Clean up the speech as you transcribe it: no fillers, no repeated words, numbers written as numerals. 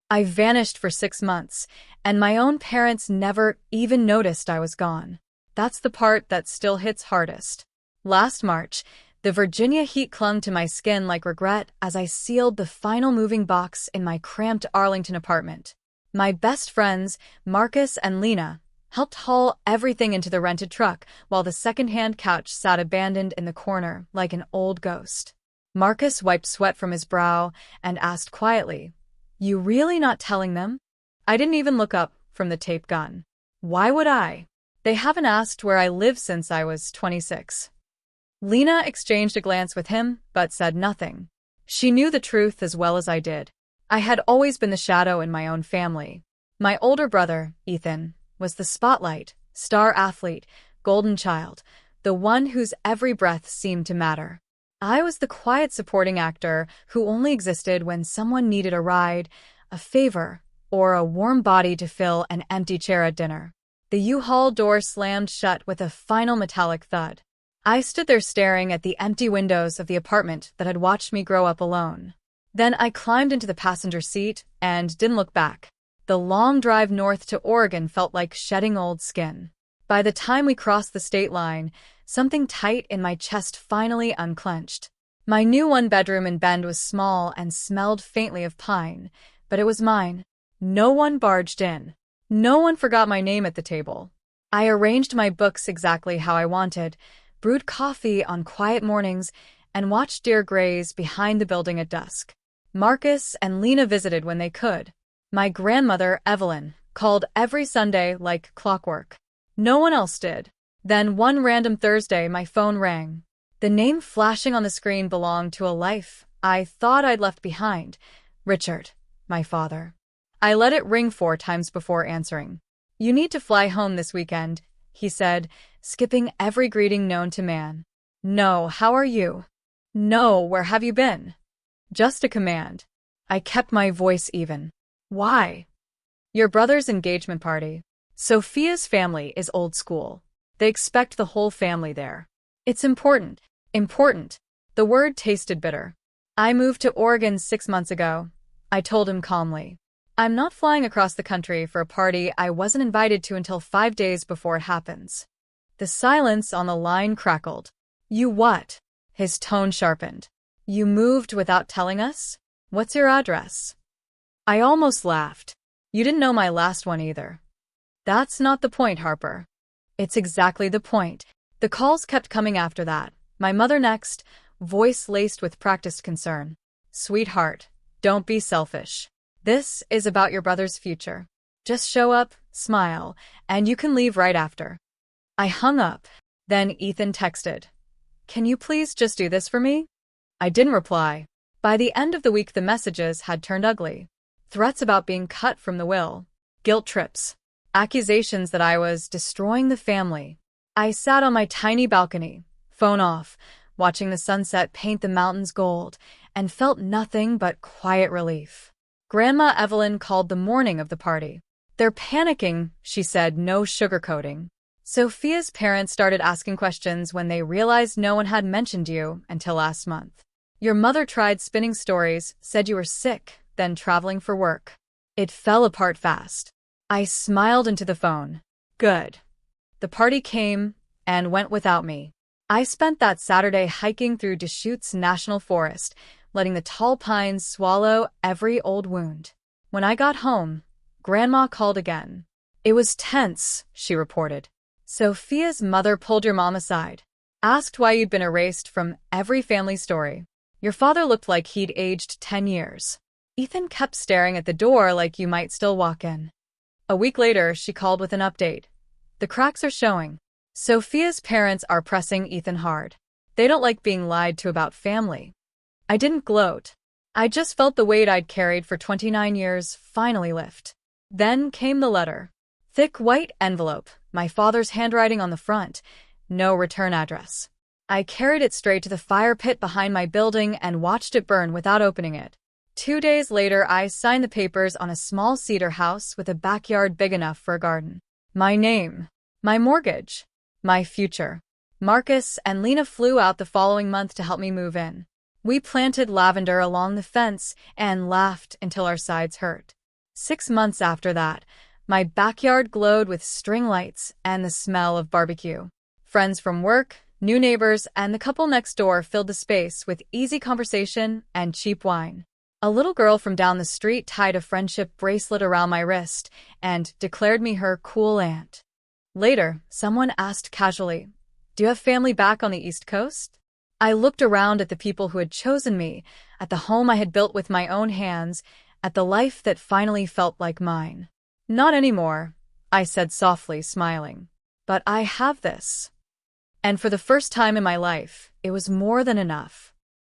I vanished for 6 months, and my own parents never even noticed I was gone. That's the part that still hits hardest. Last March, the Virginia heat clung to my skin like regret as I sealed the final moving box in my cramped Arlington apartment. My best friends, Marcus and Lena, helped haul everything into the rented truck while the second-hand couch sat abandoned in the corner like an old ghost. Marcus wiped sweat from his brow and asked quietly, "You really not telling them?" I didn't even look up from the tape gun. Why would I? They haven't asked where I live since I was 26. Lena exchanged a glance with him, but said nothing. She knew the truth as well as I did. I had always been the shadow in my own family. My older brother, Ethan, was the spotlight, star athlete, golden child, the one whose every breath seemed to matter. I was the quiet supporting actor who only existed when someone needed a ride, a favor, or a warm body to fill an empty chair at dinner. The U-Haul door slammed shut with a final metallic thud. I stood there staring at the empty windows of the apartment that had watched me grow up alone. Then I climbed into the passenger seat and didn't look back. The long drive north to Oregon felt like shedding old skin. By the time we crossed the state line, something tight in my chest finally unclenched. My new one-bedroom in Bend was small and smelled faintly of pine, but it was mine. No one barged in. No one forgot my name at the table. I arranged my books exactly how I wanted, brewed coffee on quiet mornings, and watched deer graze behind the building at dusk. Marcus and Lena visited when they could. My grandmother, Evelyn, called every Sunday like clockwork. No one else did. Then one random Thursday, my phone rang. The name flashing on the screen belonged to a life I thought I'd left behind. Richard, my father. I let it ring 4 times before answering. "You need to fly home this weekend," he said, skipping every greeting known to man. "No, how are you?" "No, where have you been?" Just a command. I kept my voice even. "Why?" "Your brother's engagement party. Sophia's family is old school. They expect the whole family there. It's important. Important." The word tasted bitter. "I moved to Oregon 6 months ago," I told him calmly. "I'm not flying across the country for a party I wasn't invited to until 5 days before it happens." The silence on the line crackled. "You what?" His tone sharpened. "You moved without telling us? What's your address?" I almost laughed. "You didn't know my last one either." "That's not the point, Harper." "It's exactly the point." The calls kept coming after that. My mother next, voice laced with practiced concern. "Sweetheart, don't be selfish. This is about your brother's future. Just show up, smile, and you can leave right after." I hung up. Then Ethan texted, "Can you please just do this for me?" I didn't reply. By the end of the week, the messages had turned ugly. Threats about being cut from the will. Guilt trips. Accusations that I was destroying the family. I sat on my tiny balcony, phone off, watching the sunset paint the mountains gold, and felt nothing but quiet relief. Grandma Evelyn called the morning of the party. "They're panicking," she said, no sugarcoating. "Sophia's parents started asking questions when they realized no one had mentioned you until last month. Your mother tried spinning stories, said you were sick, then traveling for work. It fell apart fast." I smiled into the phone. Good. The party came and went without me. I spent that Saturday hiking through Deschutes National Forest, letting the tall pines swallow every old wound. When I got home, Grandma called again. "It was tense," she reported. "Sophia's mother pulled your mom aside, asked why you'd been erased from every family story. Your father looked like he'd aged 10 years. Ethan kept staring at the door like you might still walk in." A week later, she called with an update. "The cracks are showing. Sophia's parents are pressing Ethan hard. They don't like being lied to about family." I didn't gloat. I just felt the weight I'd carried for 29 years finally lift. Then came the letter. Thick white envelope, my father's handwriting on the front, no return address. I carried it straight to the fire pit behind my building and watched it burn without opening it. 2 days later, I signed the papers on a small cedar house with a backyard big enough for a garden. My name, my mortgage, my future. Marcus and Lena flew out the following month to help me move in. We planted lavender along the fence and laughed until our sides hurt. 6 months after that, my backyard glowed with string lights and the smell of barbecue. Friends from work, new neighbors, and the couple next door filled the space with easy conversation and cheap wine. A little girl from down the street tied a friendship bracelet around my wrist and declared me her cool aunt. Later, someone asked casually, "Do you have family back on the East Coast?" I looked around at the people who had chosen me, at the home I had built with my own hands, at the life that finally felt like mine. "Not anymore," I said softly, smiling. "But I have this." And for the first time in my life, it was more than enough.